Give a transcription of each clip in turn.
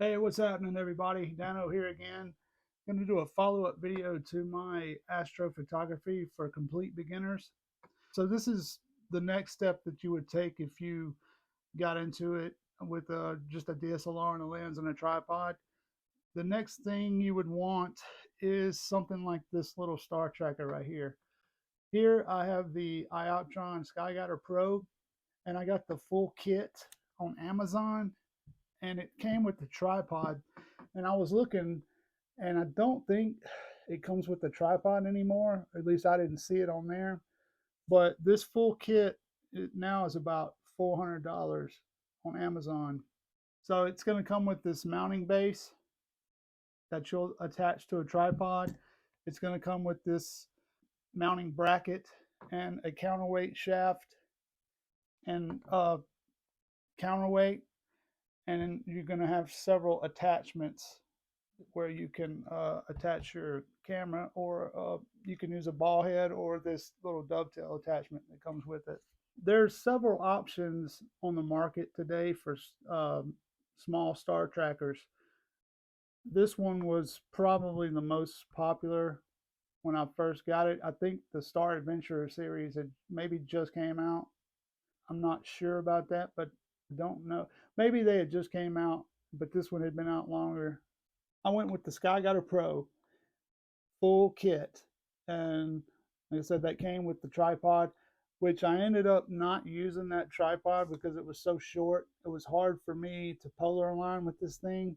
Hey, what's happening, everybody? Dano here again. Going to do a follow-up video to my astrophotography for complete beginners. So this is the next step that you would take if you got into it with just a DSLR and a lens and a tripod. The next thing you would want is something like this little star tracker right here. Here I have the IOptron Skyguider Pro, and I got the full kit on Amazon, and it came with the tripod. And I was looking, and I don't think it comes with the tripod anymore. At least I didn't see it on there. But this full kit now is about $400 on Amazon. So it's going to come with this mounting base that you'll attach to a tripod. It's going to come with this mounting bracket and a counterweight shaft and a counterweight. And then you're going to have several attachments where you can attach your camera, or you can use a ball head or this little dovetail attachment that comes with it. There's several options on the market today for small star trackers. This one was probably the most popular when I first got it. I think the Star Adventurer series had maybe just came out. I'm not sure about that, but don't know. Maybe they had just came out, but this one had been out longer. I went with the Skyguider Pro full kit, and like I said, that came with the tripod, which I ended up not using that tripod because it was so short. It was hard for me to polar align with this thing.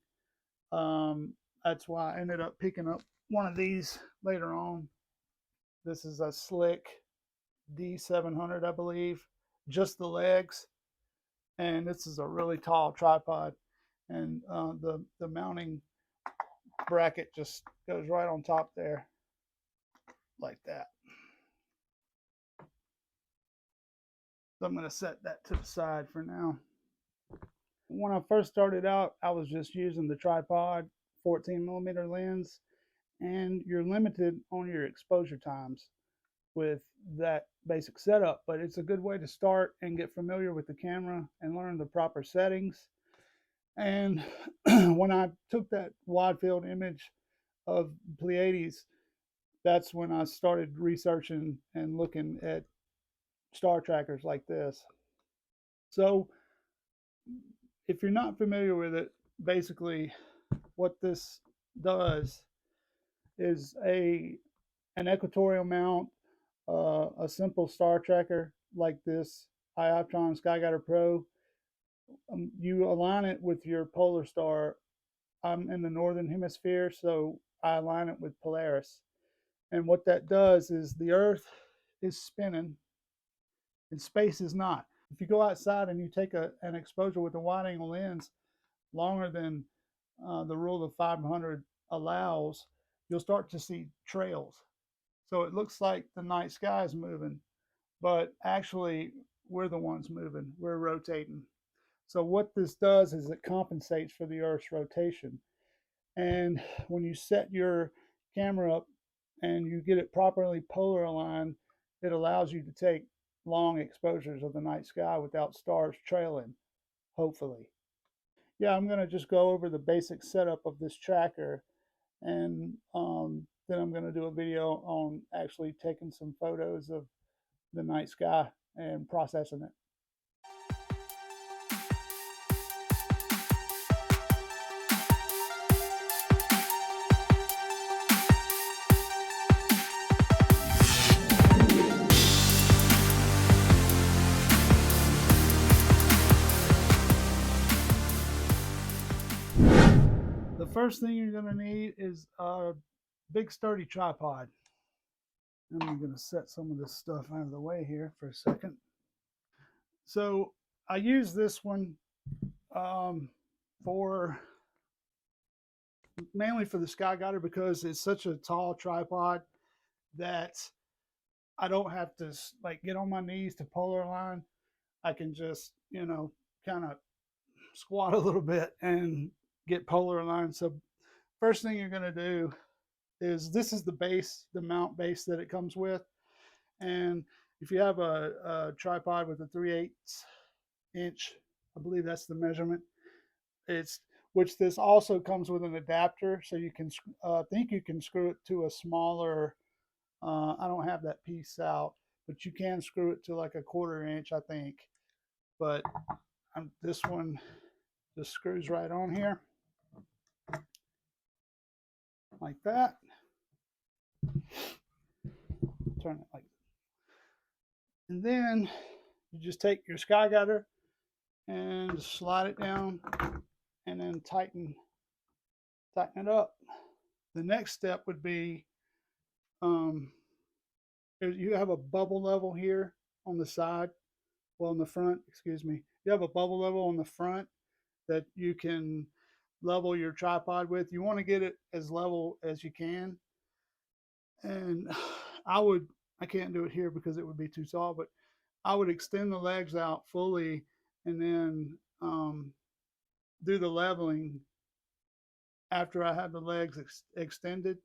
That's why I ended up picking up one of these later on. This is a Slick D700, I believe, just the legs, and this is a really tall tripod, and the mounting bracket just goes right on top there like that. So I'm going to set that to the side for now. When I first started out, I was just using the tripod 14mm lens, and you're limited on your exposure times with that basic setup, but it's a good way to start and get familiar with the camera and learn the proper settings. And when I took that wide field image of Pleiades, that's when I started researching and looking at star trackers like this. So if you're not familiar with it, basically what this does is an equatorial mount, a simple star tracker like this IOptron Skyguider Pro. You align it with your polar star. I'm in the northern hemisphere, so I align it with Polaris. And what that does is the Earth is spinning and space is not. If you go outside and you take an exposure with a wide angle lens longer than the rule of 500 allows, you'll start to see trails. So it looks like the night sky is moving, but actually we're the ones moving. We're rotating. So what this does is it compensates for the Earth's rotation. And when you set your camera up and you get it properly polar aligned, it allows you to take long exposures of the night sky without stars trailing, hopefully. Yeah, I'm going to just go over the basic setup of this tracker, and then I'm going to do a video on actually taking some photos of the night sky and processing it. The first thing you're going to need is a big sturdy tripod. And I'm going to set some of this stuff out of the way here for a second. So I use this one for mainly for the Skyguider because it's such a tall tripod that I don't have to like get on my knees to polar align. I can just, kind of squat a little bit and get polar aligned. So first thing you're going to do is, this is the base, the mount base that it comes with. And if you have a tripod with a 3/8 inch, I believe that's the measurement, it's which this also comes with an adapter, so you can I think you can screw it to a smaller. I don't have that piece out, but you can screw it to like a 1/4 inch, I think. But this one just screws right on here, like that. Turn it like, and then you just take your Skyguider and slide it down, and then tighten it up. The next step would be, you have a bubble level here on the side, well, in the front, excuse me. You have a bubble level on the front that you can level your tripod with. You want to get it as level as you can. And I can't do it here because it would be too tall, but I would extend the legs out fully and then do the leveling after I have the legs extended,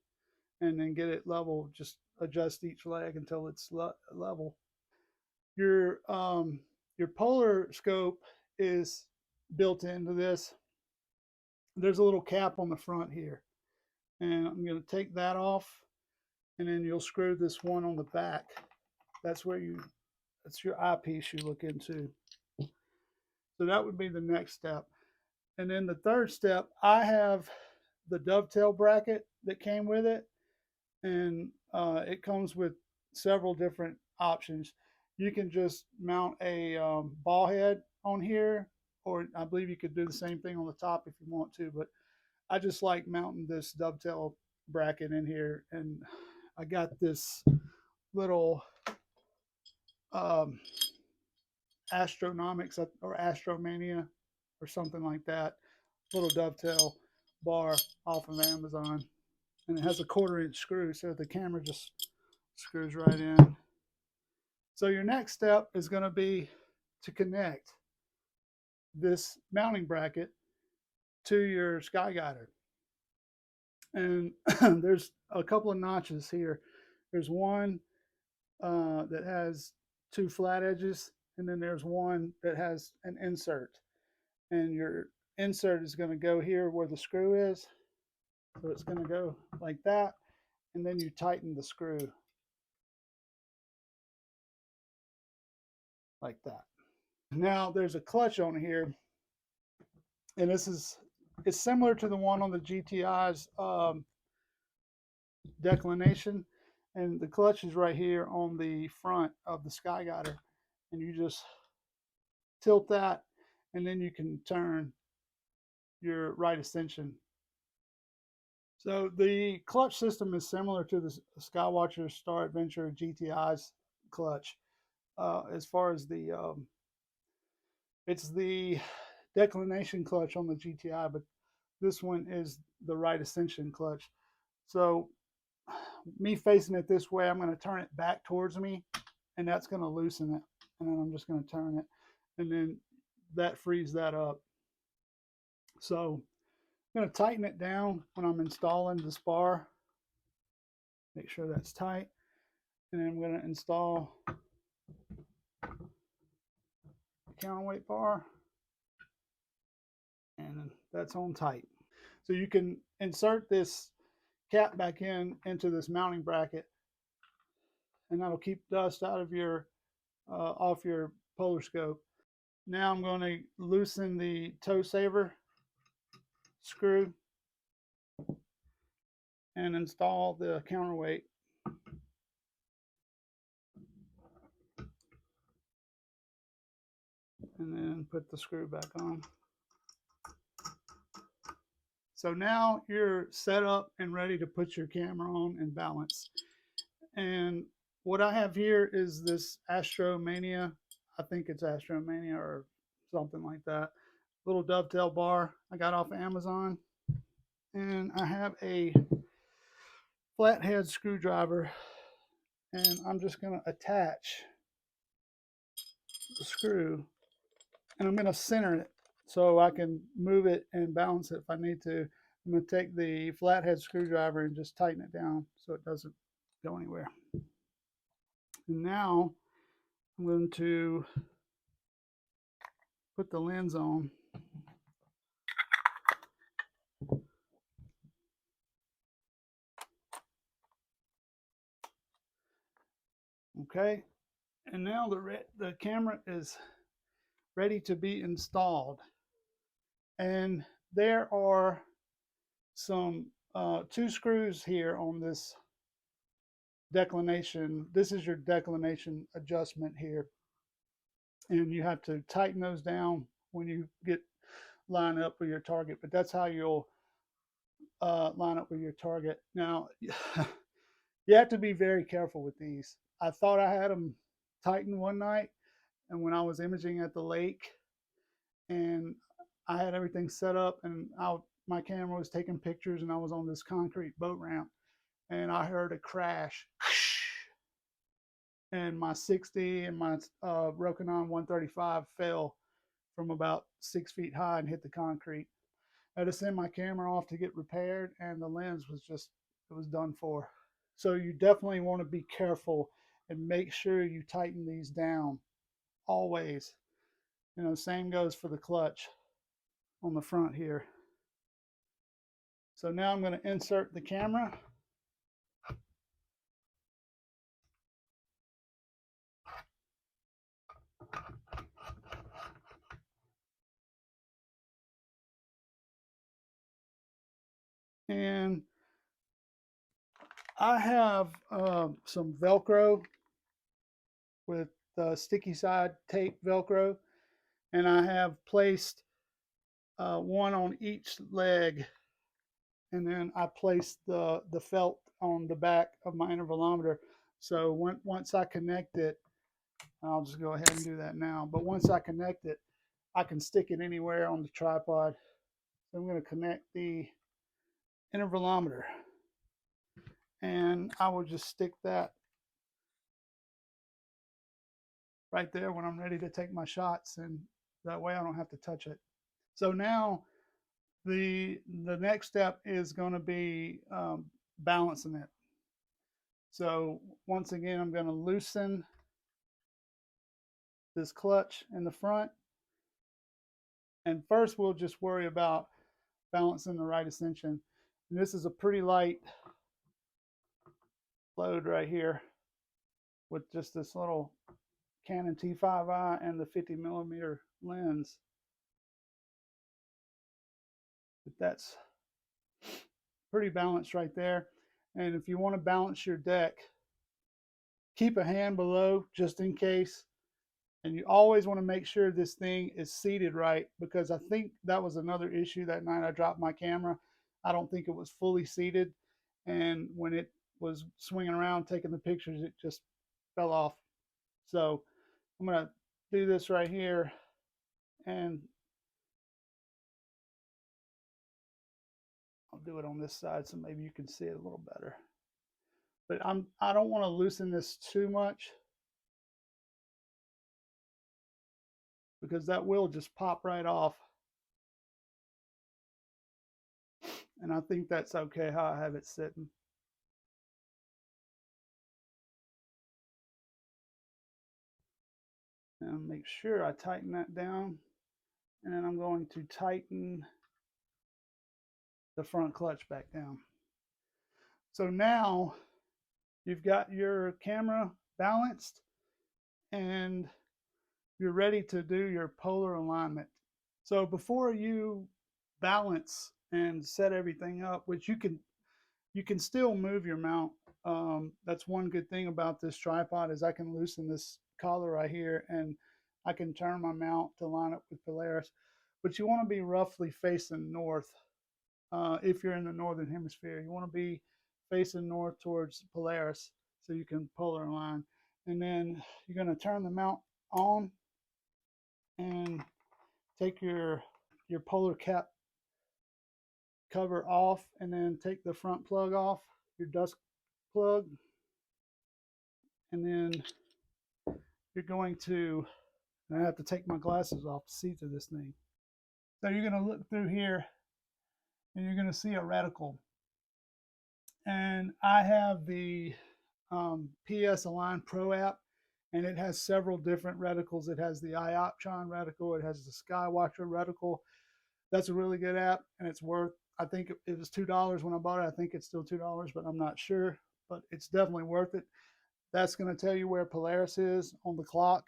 and then get it level. Just adjust each leg until it's level. Your polar scope is built into this. There's a little cap on the front here, and I'm going to take that off, and then you'll screw this one on the back. That's your eyepiece you look into. So that would be the next step. And then the third step, I have the dovetail bracket that came with it, and it comes with several different options. You can just mount a ball head on here, or I believe you could do the same thing on the top if you want to, but I just like mounting this dovetail bracket in here. And I got this little Astronomics or Astromania or something like that, little dovetail bar off of Amazon, and it has a 1/4 inch screw, so the camera just screws right in. So your next step is going to be to connect this mounting bracket to your Skyguider. And there's a couple of notches here. There's one that has 2 flat edges, and then there's one that has an insert. And your insert is going to go here where the screw is. So it's going to go like that, and then you tighten the screw like that. Now there's a clutch on here, and it's similar to the one on the GTI's declination, and the clutch is right here on the front of the Skyguider, and you just tilt that, and then you can turn your right ascension. So the clutch system is similar to the Skywatcher Star Adventure GTI's clutch. As far as it's the declination clutch on the GTI, but this one is the right ascension clutch. So me facing it this way, I'm going to turn it back towards me, and that's going to loosen it. And then I'm just going to turn it, and then that frees that up. So I'm going to tighten it down when I'm installing the spar. Make sure that's tight. And then I'm going to install the counterweight bar. And that's on tight. So you can insert this cap back into this mounting bracket, and that'll keep dust out of your off your polar scope. Now I'm going to loosen the toe saver screw and install the counterweight. And then put the screw back on. So now you're set up and ready to put your camera on and balance. And what I have here is this Astromania. I think it's Astromania or something like that. Little dovetail bar I got off of Amazon. And I have a flathead screwdriver, and I'm just going to attach the screw, and I'm going to center it so I can move it and balance it if I need to. I'm going to take the flathead screwdriver and just tighten it down so it doesn't go anywhere. And now I'm going to put the lens on. Okay, and now the camera is ready to be installed. And there are some two screws here on this declination. This is your declination adjustment here, and you have to tighten those down when you get line up with your target. But that's how you'll line up with your target. Now, you have to be very careful with these. I thought I had them tightened one night, and when I was imaging at the lake, and I had everything set up, and my camera was taking pictures, and I was on this concrete boat ramp, and I heard a crash, and my 60 and my Rokinon 135 fell from about 6 feet high and hit the concrete. I had to send my camera off to get repaired, and the lens was just, it was done for. So you definitely want to be careful and make sure you tighten these down always. You know, same goes for the clutch on the front here. So now I'm going to insert the camera. And I have some Velcro with sticky side tape Velcro, and I have placed one on each leg, and then I placed the felt on the back of my intervalometer. So once I connect it, I'll just go ahead and do that now. But once I connect it, I can stick it anywhere on the tripod. So I'm going to connect the intervalometer, and I will just stick that right there when I'm ready to take my shots, and that way I don't have to touch it. So now the next step is going to be balancing it. So once again, I'm going to loosen this clutch in the front, and first we'll just worry about balancing the right ascension. And this is a pretty light load right here with just this little Canon T5i and the 50mm lens. But that's pretty balanced right there. And if you want to balance your deck, keep a hand below just in case. And you always want to make sure this thing is seated right, because I think that was another issue that night I dropped my camera. I don't think it was fully seated, and when it was swinging around taking the pictures, it just fell off. So I'm going to do this right here, and I'll do it on this side so maybe you can see it a little better. But I don't want to loosen this too much, because that will just pop right off. And I think that's okay how I have it sitting. And make sure I tighten that down. And then I'm going to tighten the front clutch back down. So now you've got your camera balanced, and you're ready to do your polar alignment. So before you balance and set everything up, which you can still move your mount. That's one good thing about this tripod, is I can loosen this collar right here, and I can turn my mount to line up with Polaris. But you want to be roughly facing north. If you're in the northern hemisphere, you want to be facing north towards Polaris so you can polar align. And then you're going to turn the mount on and take your polar cap cover off, and then take the front plug off, your dust plug, and then you're going to, and I have to take my glasses off to see through this thing. So you're going to look through here, and you're going to see a reticle. And I have the PS Align Pro app, and it has several different reticles. It has the IOptron reticle, it has the Skywatcher reticle. That's a really good app, and it's worth, I think it was $2 when I bought it. I think it's still $2, but I'm not sure. But it's definitely worth it. That's going to tell you where Polaris is on the clock,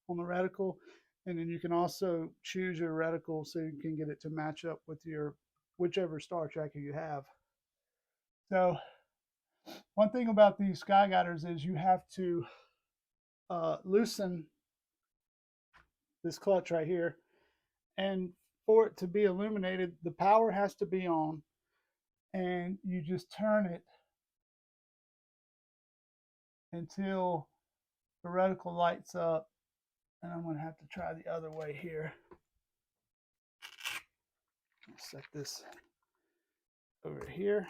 on the reticle. And then you can also choose your reticle so you can get it to match up with your whichever star tracker you have. So one thing about these Skyguiders is you have to loosen this clutch right here. And for it to be illuminated, the power has to be on. And you just turn it until the reticle lights up. And I'm going to have to try the other way here. Let's set this over here.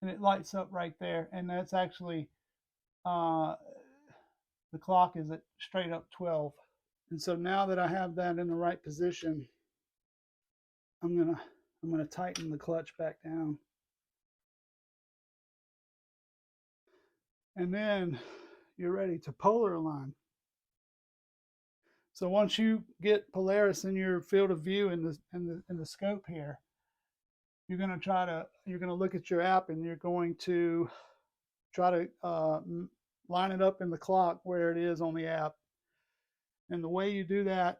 And it lights up right there. And that's actually, the clock is at straight up 12. And so now that I have that in the right position, I'm gonna tighten the clutch back down. And then you're ready to polar align. So once you get Polaris in your field of view in the scope here, you're gonna look at your app and you're going to try to line it up in the clock where it is on the app. And the way you do that,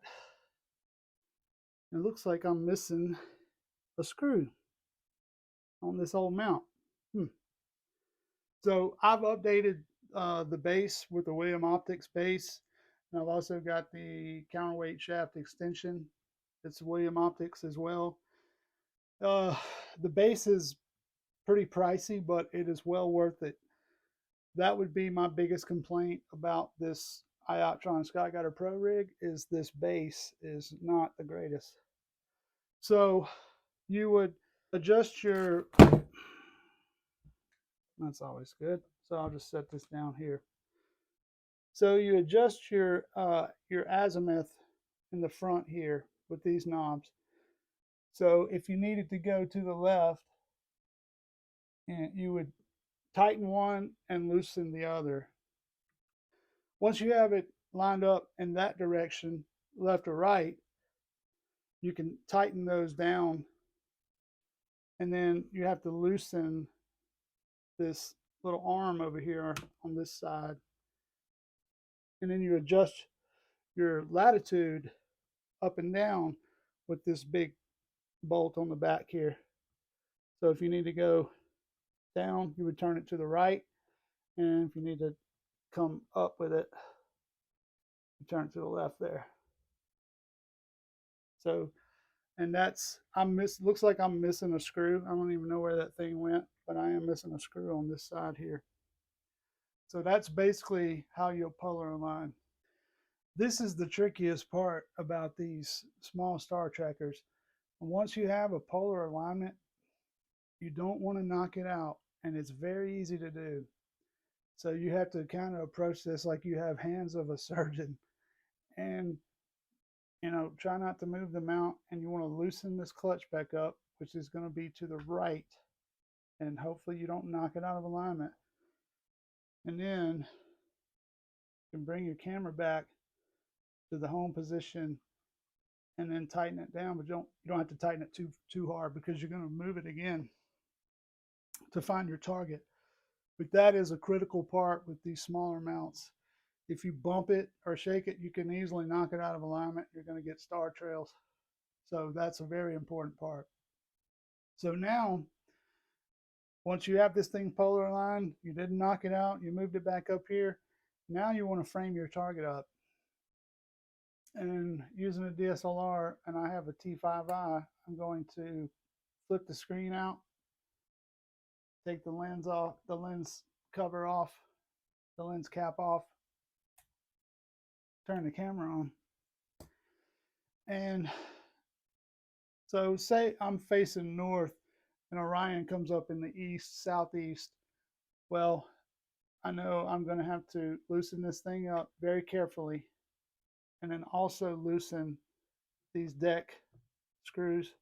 it looks like I'm missing a screw on this old mount. So I've updated the base with the William Optics base. And I've also got the counterweight shaft extension. It's William Optics as well. The base is pretty pricey, but it is well worth it. That would be my biggest complaint about this IOptron Skyguider Pro rig, is this base is not the greatest. So you would adjust your, that's always good. So I'll just set this down here. So you adjust your azimuth in the front here with these knobs. So if you needed to go to the left, and you would tighten one and loosen the other. Once you have it lined up in that direction, left or right, you can tighten those down, and then you have to loosen this little arm over here on this side, and then you adjust your latitude up and down with this big bolt on the back here. So if you need to go down, you would turn it to the right, and if you need to come up with it, you turn it to the left there. So, and that's, looks like I'm missing a screw. I don't even know where that thing went, but I am missing a screw on this side here. So that's basically how you'll polar align. This is the trickiest part about these small star trackers. Once you have a polar alignment, you don't want to knock it out, and it's very easy to do. So you have to kind of approach this like you have hands of a surgeon, and try not to move the mount, and you want to loosen this clutch back up, which is going to be to the right, and hopefully you don't knock it out of alignment. And then you can bring your camera back to the home position and then tighten it down, but you don't have to tighten it too hard, because you're going to move it again to find your target. But that is a critical part with these smaller mounts. If you bump it or shake it, you can easily knock it out of alignment. You're going to get star trails. So that's a very important part. So now, once you have this thing polar aligned, you didn't knock it out, you moved it back up here. Now you want to frame your target up. And using a DSLR, and I have a T5i, I'm going to flip the screen out, take the lens off, the lens cover off, the lens cap off, turn the camera on. And so say I'm facing north and Orion comes up in the east, southeast. Well, I know I'm going to have to loosen this thing up very carefully, and then also loosen these deck screws.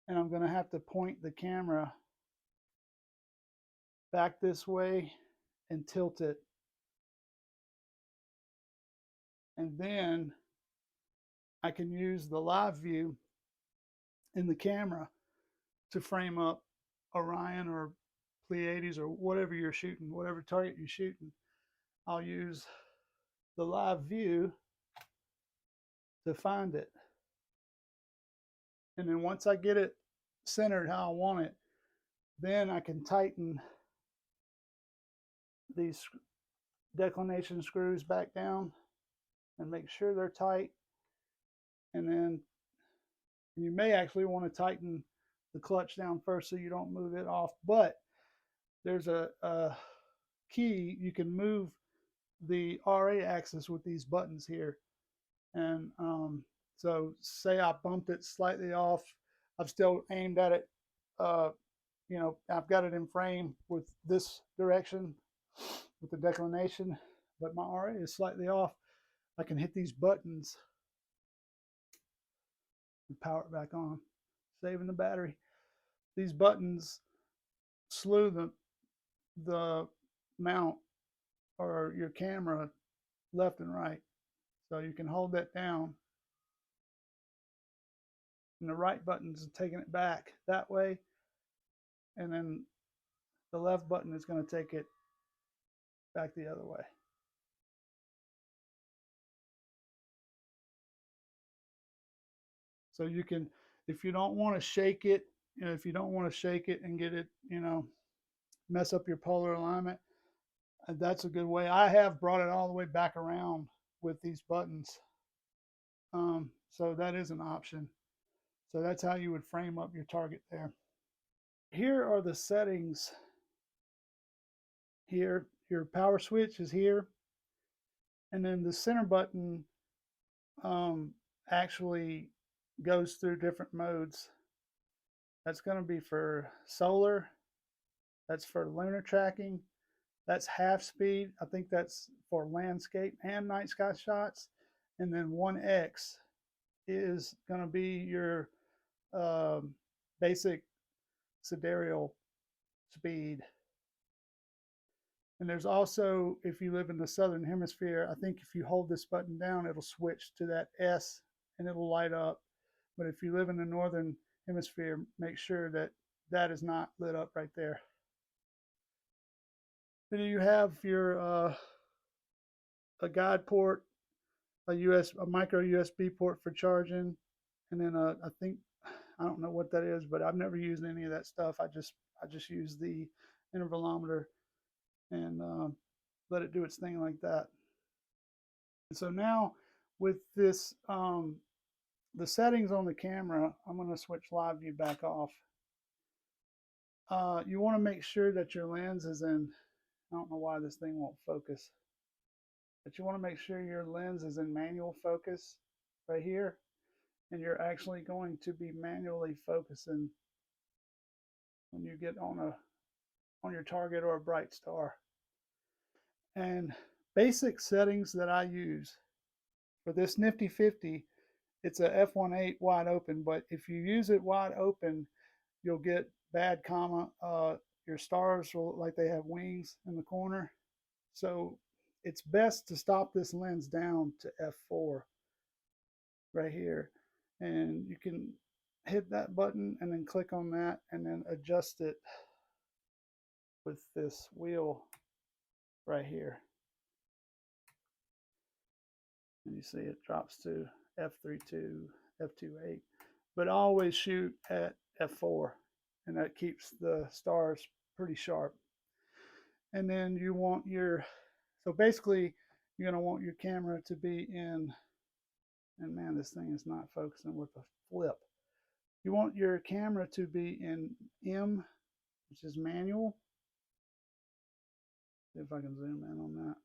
And I'm going to have to point the camera back this way and tilt it. And then I can use the live view in the camera to frame up Orion or Pleiades or whatever you're shooting, whatever target you're shooting. I'll use the live view to find it. And then once I get it centered how I want it, then I can tighten these declination screws back down and make sure they're tight. And then you may actually want to tighten the clutch down first so you don't move it off. But there's a key. You can move the RA axis with these buttons here. And so say I bumped it slightly off, I've still aimed at it, you know, I've got it in frame with this direction with the declination, but my RA is slightly off. I can hit these buttons and power it back on, saving the battery. These buttons slew the mount or your camera left and right. So you can hold that down. And the right button is taking it back that way. And then the left button is going to take it back the other way. So you can, if you don't want to shake it, you know, if you don't want to shake it and get it, you know, mess up your polar alignment, that's a good way. I have brought it all the way back around with these buttons. So that is an option. So that's how you would frame up your target there. Here are the settings. Here, your power switch is here. And then the center button actually goes through different modes. That's going to be for solar. That's for lunar tracking. That's half speed. I think that's for landscape and night sky shots. And then 1X is going to be your basic sidereal speed. And there's also, if you live in the southern hemisphere, I think if you hold this button down, it'll switch to that S and it'll light up. But if you live in the northern hemisphere, make sure that that is not lit up right there. Then you have your a guide port, a micro USB port for charging, and then I think, I don't know what that is, but I've never used any of that stuff. I just use the intervalometer and let it do its thing like that. And so now with this, the settings on the camera, I'm going to switch live view back off. You want to make sure that your lens is in, I don't know why this thing won't focus, but you want to make sure your lens is in manual focus right here. And you're actually going to be manually focusing when you get on your target or a bright star. And basic settings that I use for this nifty 50, it's a f1.8 wide open, but if you use it wide open, you'll get bad comma. Your stars will look like they have wings in the corner. So it's best to stop this lens down to f4 right here. And you can hit that button and then click on that and then adjust it with this wheel right here. And you see it drops to f3.2, f2.8, but always shoot at f4, and that keeps the stars pretty sharp. And then you want your, so basically you're going to want your camera to be in, and man, this thing is not focusing with a flip. You want your camera to be in M, which is manual. See if I can zoom in on that.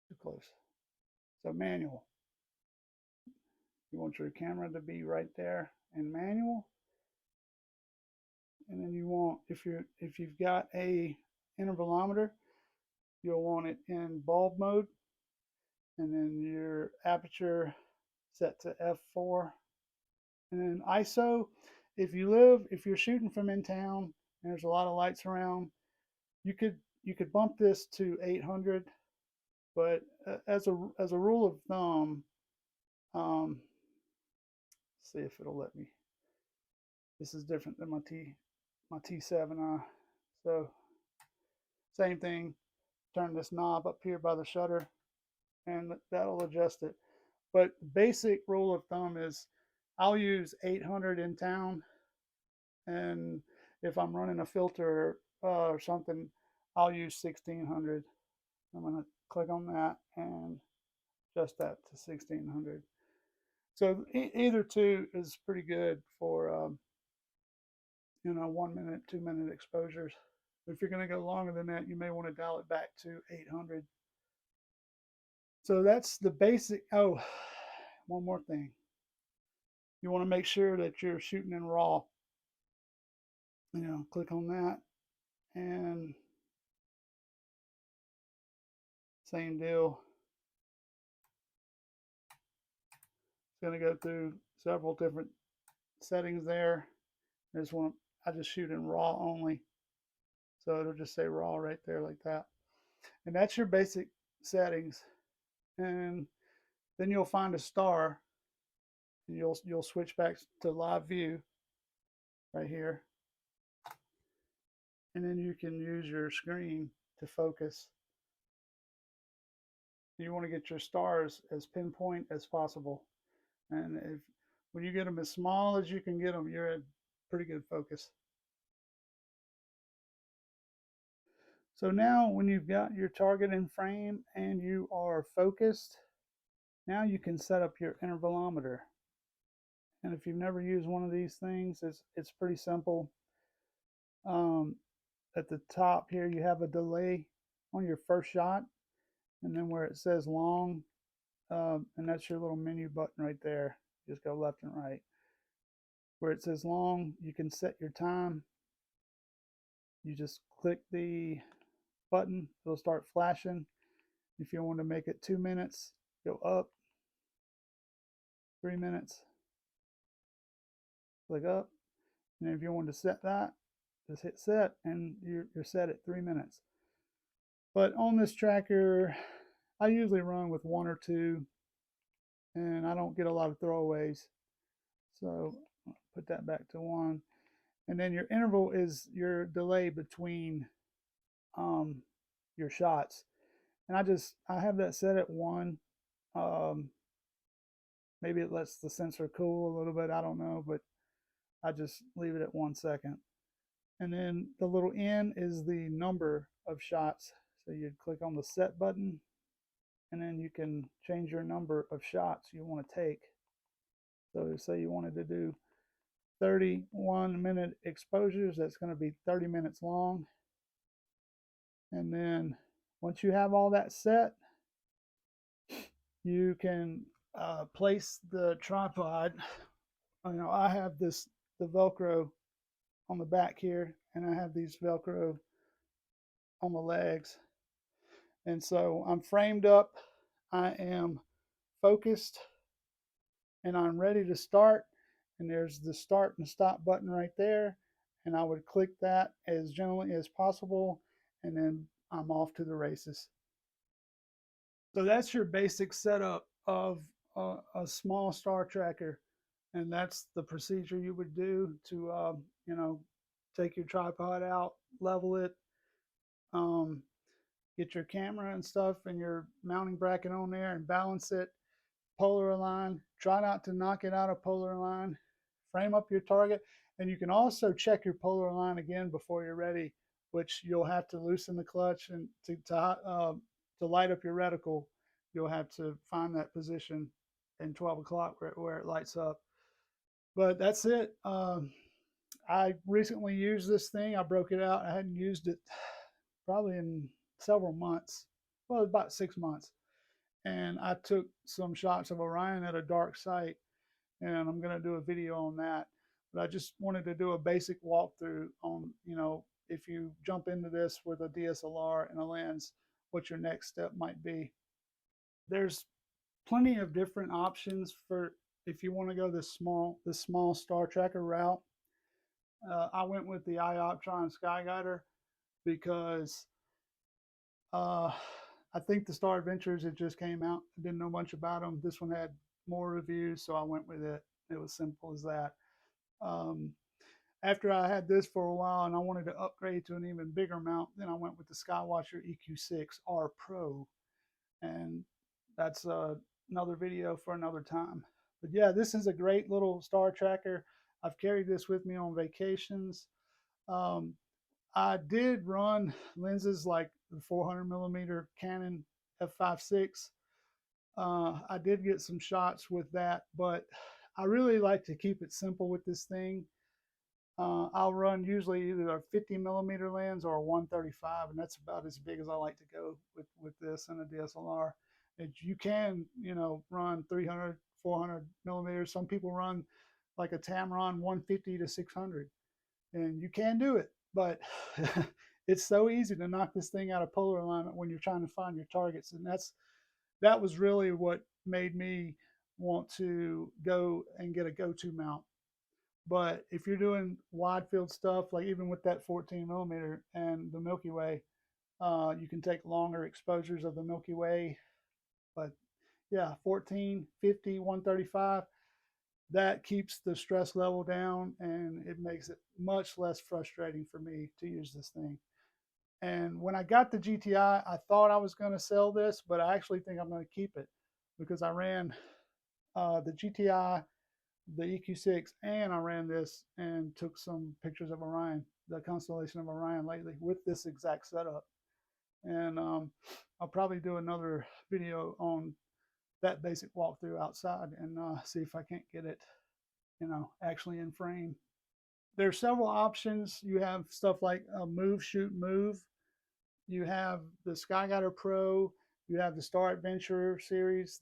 Too close. So manual. You want your camera to be right there in manual. And then you want, if you've got a intervalometer, you'll want it in bulb mode. And then your aperture set to f4. And then ISO, if you're shooting from in town and there's a lot of lights around, you could bump this to 800. But as a rule of thumb, See if it'll let me. This is different than my T7i. So same thing. Turn this knob up here by the shutter, and that'll adjust it. But the basic rule of thumb is I'll use 800 in town, and if I'm running a filter or something, I'll use 1600. I'm going to click on that and adjust that to 1600. So either two is pretty good for 1 minute, 2 minute exposures. If you're going to go longer than that, you may want to dial it back to 800. So that's the basic. Oh, one more thing. You want to make sure that you're shooting in RAW. Click on that, and same deal. It's going to go through several different settings there. I just shoot in RAW only. So it'll just say RAW right there like that. And that's your basic settings. And then you'll find a star, and you'll switch back to live view right here. And then you can use your screen to focus. You want to get your stars as pinpoint as possible. And when you get them as small as you can get them, you're at pretty good focus. So now when you've got your target in frame and you are focused, now you can set up your intervalometer. And if you've never used one of these things, it's pretty simple. At the top here, you have a delay on your first shot, and then where it says long, and that's your little menu button right there. Just go left and right. Where it says long, you can set your time. You just click the button, it'll start flashing. If you want to make it 2 minutes, go up. 3 minutes, click up. And if you want to set that, just hit set, and you're set at 3 minutes. But on this tracker, I usually run with 1 or 2, and I don't get a lot of throwaways. So I'll put that back to 1. And then your interval is your delay between your shots. And I have that set at 1. Maybe it lets the sensor cool a little bit, I don't know, but I just leave it at 1 second. And then the little N is the number of shots. So you'd click on the set button, and then you can change your number of shots you want to take. So say you wanted to do 31-minute exposures, that's going to be 30 minutes long. And then once you have all that set, you can place the tripod. I have the Velcro on the back here, and I have these Velcro on the legs. And so I'm framed up, I am focused, and I'm ready to start. And there's the start and stop button right there. And I would click that as gently as possible, and then I'm off to the races. So that's your basic setup of a small star tracker. And that's the procedure you would do to, take your tripod out, level it, get your camera and stuff and your mounting bracket on there and balance it, polar align. Try not to knock it out of polar align. Frame up your target. And you can also check your polar align again before you're ready, which you'll have to loosen the clutch, and to light up your reticle, you'll have to find that position in 12 o'clock where it lights up. But that's it. I recently used this thing. I broke it out. I hadn't used it probably in several months. Well, about 6 months. And I took some shots of Orion at a dark site, and I'm going to do a video on that. But I just wanted to do a basic walkthrough on, if you jump into this with a DSLR and a lens, what your next step might be. There's plenty of different options for if you want to go this small star tracker route. I went with the IOptron Skyguider because I think the Star Adventures, it just came out. I didn't know much about them. This one had more reviews, so I went with it. It was simple as that. Um, After I had this for a while and I wanted to upgrade to an even bigger mount, then I went with the Skywatcher EQ6R Pro, and that's another video for another time. But yeah, this is a great little star tracker. I've carried this with me on vacations. Um, I did run lenses like the 400 millimeter Canon f5.6. I did get some shots with that, but I really like to keep it simple with this thing. I'll run usually either a 50 millimeter lens or a 135, and that's about as big as I like to go with this and a DSLR. You can, run 300, 400 millimeters. Some people run like a Tamron 150 to 600, and you can do it, but it's so easy to knock this thing out of polar alignment when you're trying to find your targets, and that was really what made me want to go and get a go-to mount. But if you're doing wide field stuff, like even with that 14 millimeter and the Milky Way, you can take longer exposures of the Milky Way. But yeah, 14, 50, 135, that keeps the stress level down and it makes it much less frustrating for me to use this thing. And when I got the GTI, I thought I was going to sell this, but I actually think I'm going to keep it because I ran the GTI, the EQ6, and I ran this and took some pictures of Orion, the constellation of Orion lately with this exact setup. And I'll probably do another video on that basic walkthrough outside and see if I can't get it, actually in frame. There are several options. You have stuff like move, shoot, move. You have the Skyguider Pro. You have the Star Adventurer series.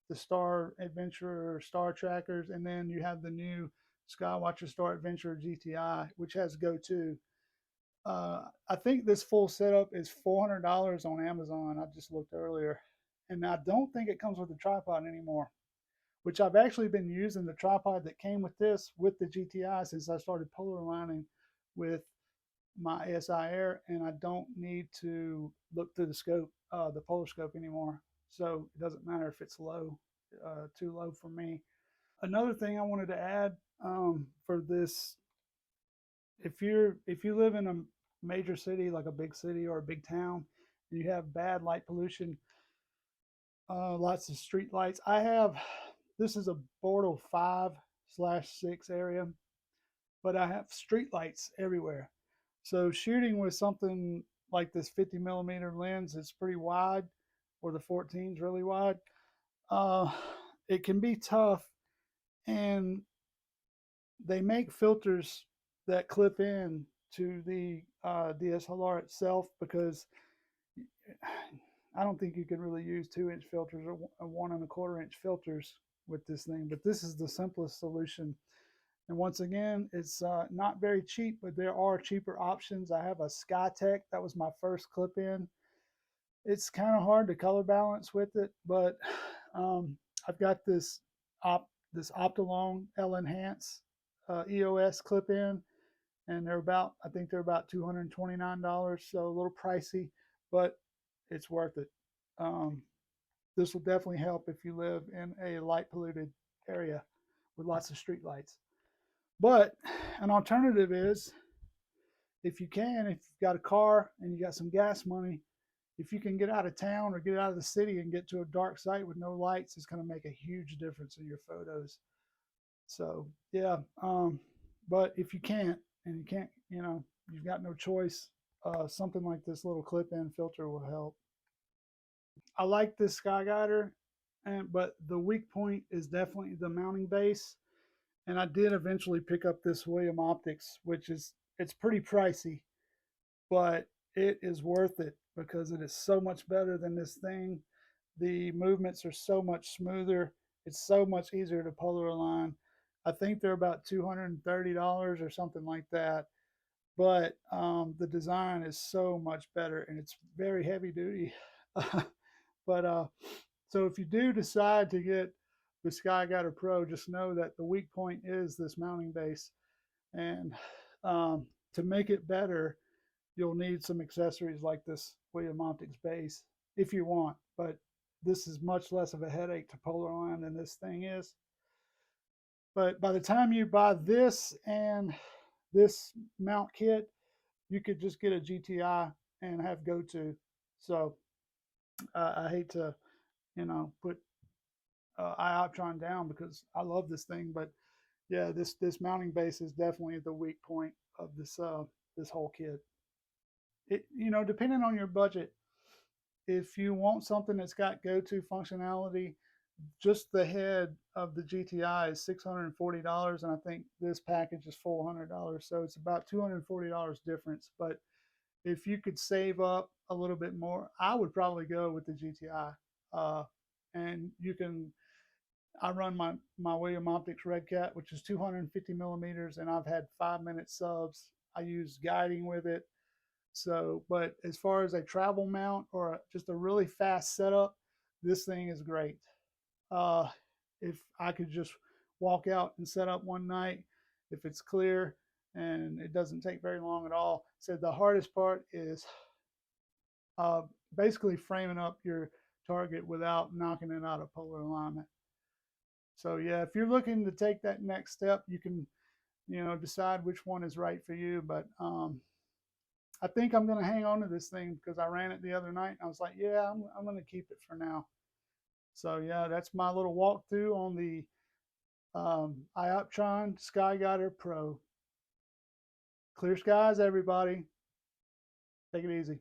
The Star Adventurer Star Trackers, and then you have the new Skywatcher Star Adventurer GTI, which has Go To. I think this full setup is $400 on Amazon. I just looked earlier, and I don't think it comes with a tripod anymore. Which I've actually been using the tripod that came with this with the GTI since I started polar aligning with my ASI Air, and I don't need to look through the scope, the polar scope anymore. So it doesn't matter if it's low, too low for me. Another thing I wanted to add for this, if you live in a major city like a big city or a big town, and you have bad light pollution, lots of street lights. This is a Bortle 5/6 area, but I have street lights everywhere. So shooting with something like this 50 millimeter lens, it's pretty wide, or the 14 is really wide. Uh, it can be tough, and they make filters that clip in to the DSLR itself because I don't think you can really use 2-inch filters or 1 1/4 inch filters with this thing, but this is the simplest solution. And once again, it's not very cheap, but there are cheaper options. I have a Skytech. That was my first clip in. It's kind of hard to color balance with it, but I've got this Optolong L Enhance EOS clip in, and I think they're about $229, so a little pricey, but it's worth it. This will definitely help if you live in a light polluted area with lots of street lights. But an alternative is if you've got a car and you got some gas money, if you can get out of town or get out of the city and get to a dark site with no lights, it's going to make a huge difference in your photos. So yeah, but if you can't, and you can't, you've got no choice, something like this little clip-in filter will help. I like this Skyguider, but the weak point is definitely the mounting base. And I did eventually pick up this William Optics, it's pretty pricey, but it is worth it because it is so much better than this thing. The movements are so much smoother. It's so much easier to polar align. I think they're about $230 or something like that. But the design is so much better and it's very heavy duty. But so if you do decide to get the Skyguider Pro, just know that the weak point is this mounting base. And to make it better, you'll need some accessories like this William Optics base if you want. But this is much less of a headache to polar align than this thing is. But by the time you buy this and this mount kit, you could just get a GTI and have go-to. So I hate to, put IOptron down because I love this thing, but yeah, this mounting base is definitely the weak point of this whole kit. Depending on your budget, if you want something that's got go-to functionality, just the head of the GTI is $640, and I think this package is $400. So it's about $240 difference. But if you could save up a little bit more, I would probably go with the GTI. And I run my William Optics Red Cat, which is 250 millimeters, and I've had 5-minute subs. I use guiding with it. So, but as far as a travel mount or just a really fast setup, this thing is great. If I could just walk out and set up one night, if it's clear, and it doesn't take very long at all. So the hardest part is basically framing up your target without knocking it out of polar alignment. So yeah, if you're looking to take that next step, you can, decide which one is right for you. But I think I'm going to hang on to this thing because I ran it the other night and I was like, yeah, I'm going to keep it for now. So yeah, that's my little walkthrough on the IOptron Skyguider Pro. Clear skies, everybody. Take it easy.